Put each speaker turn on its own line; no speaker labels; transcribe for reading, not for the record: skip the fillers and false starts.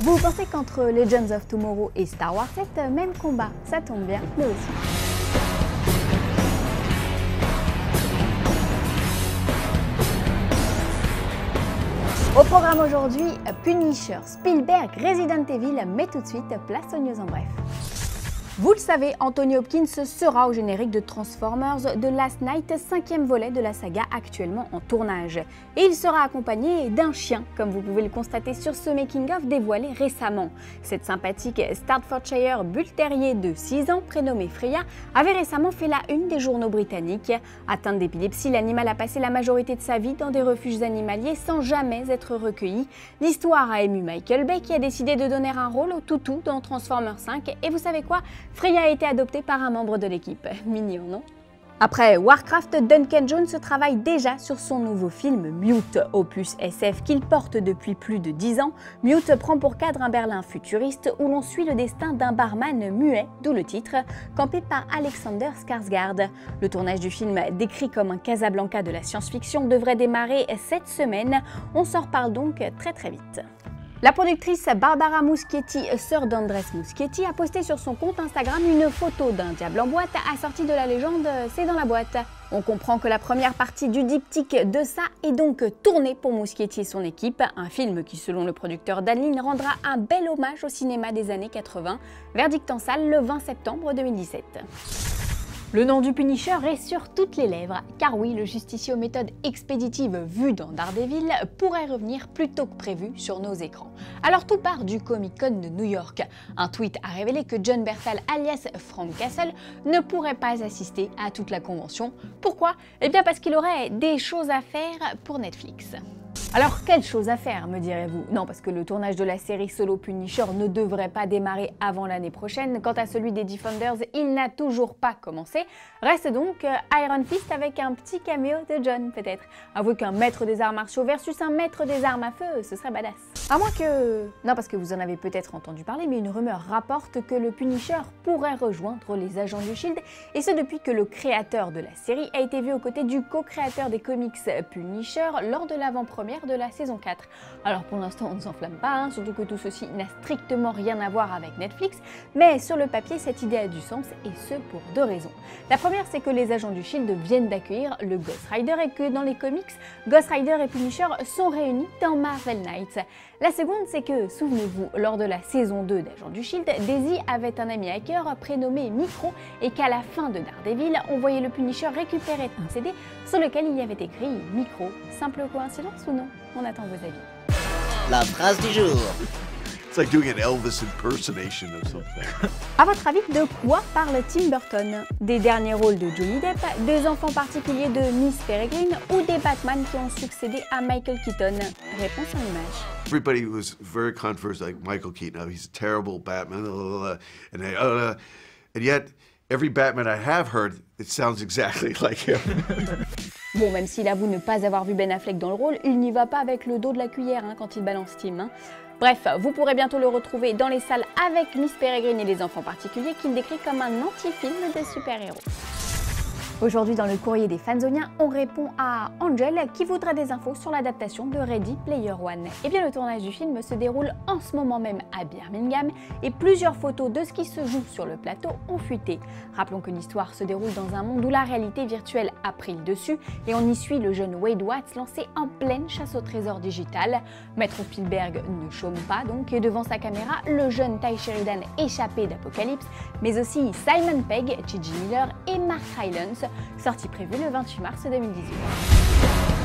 Vous pensez qu'entre Legends of Tomorrow et Star Wars 7, même combat, ça tombe bien, nous aussi. Au programme aujourd'hui, Punisher, Spielberg, Resident Evil, mais tout de suite, place aux news en bref. Vous le savez, Anthony Hopkins sera au générique de Transformers The Last Knight, 5e volet de la saga actuellement en tournage. Et il sera accompagné d'un chien, comme vous pouvez le constater sur ce making-of dévoilé récemment. Cette sympathique Staffordshire Bull Terrier de 6 ans, prénommée Freya, avait récemment fait la une des journaux britanniques. Atteinte d'épilepsie, l'animal a passé la majorité de sa vie dans des refuges animaliers sans jamais être recueilli. L'histoire a ému Michael Bay qui a décidé de donner un rôle au toutou dans Transformers 5. Et vous savez quoi ? Freya a été adoptée par un membre de l'équipe. Mignon, non ? Après Warcraft, Duncan Jones travaille déjà sur son nouveau film Mute, opus SF qu'il porte depuis plus de 10 ans. Mute prend pour cadre un Berlin futuriste où l'on suit le destin d'un barman muet, d'où le titre, campé par Alexander Skarsgård. Le tournage du film, décrit comme un Casablanca de la science-fiction, devrait démarrer cette semaine. On s'en reparle donc très vite. La productrice Barbara Muschietti, sœur d'Andrés Muschietti, a posté sur son compte Instagram une photo d'un diable en boîte assorti de la légende « C'est dans la boîte ». On comprend que la première partie du diptyque de ça est donc tournée pour Muschietti et son équipe, un film qui, selon le producteur Danlin, rendra un bel hommage au cinéma des années 80, verdict en salle le 20 septembre 2017. Le nom du Punisher est sur toutes les lèvres, car oui, le justicier aux méthodes expéditives vu dans Daredevil pourrait revenir plus tôt que prévu sur nos écrans. Alors tout part du Comic-Con de New York. Un tweet a révélé que Jon Bernthal alias Frank Castle ne pourrait pas assister à toute la convention. Pourquoi ? Eh bien parce qu'il aurait des choses à faire pour Netflix. Alors, quelle chose à faire, me direz-vous? Non, parce que le tournage de la série Solo Punisher ne devrait pas démarrer avant l'année prochaine. Quant à celui des Defenders, il n'a toujours pas commencé. Reste donc Iron Fist avec un petit caméo de Jon, peut-être. Avouez qu'un maître des arts martiaux versus un maître des armes à feu, ce serait badass. À moins que... Non, parce que vous en avez peut-être entendu parler, mais une rumeur rapporte que le Punisher pourrait rejoindre les agents du Shield, et ce depuis que le créateur de la série a été vu aux côtés du co-créateur des comics Punisher lors de l'avant-première de la saison 4. Alors pour l'instant on ne s'enflamme pas, surtout que tout ceci n'a strictement rien à voir avec Netflix, mais sur le papier cette idée a du sens et ce pour deux raisons. La première, c'est que les agents du Shield viennent d'accueillir le Ghost Rider et que dans les comics, Ghost Rider et Punisher sont réunis dans Marvel Knights. La seconde, c'est que, souvenez-vous, lors de la saison 2 d'Agents du Shield, Daisy avait un ami hacker prénommé Micro et qu'à la fin de Daredevil, on voyait le Punisher récupérer un CD sur lequel il y avait écrit Micro. Simple coïncidence ou non? On attend vos avis.
La phrase du jour.
It's like doing an Elvis impersonation of something.
À votre avis, de quoi parle Tim Burton? Des derniers rôles de Johnny Depp, des enfants particuliers de Miss Peregrine ou des Batman qui ont succédé à Michael Keaton? Réponse en image.
Everybody was very controversial, like Michael Keaton. Oh, he's a terrible Batman, and yet every Batman I have heard, it sounds exactly like him.
Bon, même s'il avoue ne pas avoir vu Ben Affleck dans le rôle, il n'y va pas avec le dos de la cuillère quand il balance Tim. Bref, vous pourrez bientôt le retrouver dans les salles avec Miss Peregrine et les enfants particuliers qu'il décrit comme un anti-film de super-héros. Aujourd'hui, dans le courrier des Fanzoniens, on répond à Angel qui voudrait des infos sur l'adaptation de Ready Player One. Eh bien, le tournage du film se déroule en ce moment même à Birmingham et plusieurs photos de ce qui se joue sur le plateau ont fuité. Rappelons que l'histoire se déroule dans un monde où la réalité virtuelle a pris le dessus et on y suit le jeune Wade Watts lancé en pleine chasse au trésor digital. Maître Spielberg ne chôme pas donc et devant sa caméra, le jeune Ty Sheridan échappé d'Apocalypse, mais aussi Simon Pegg, Gigi Miller et Mark Rylance, sortie prévue le 28 mars 2018.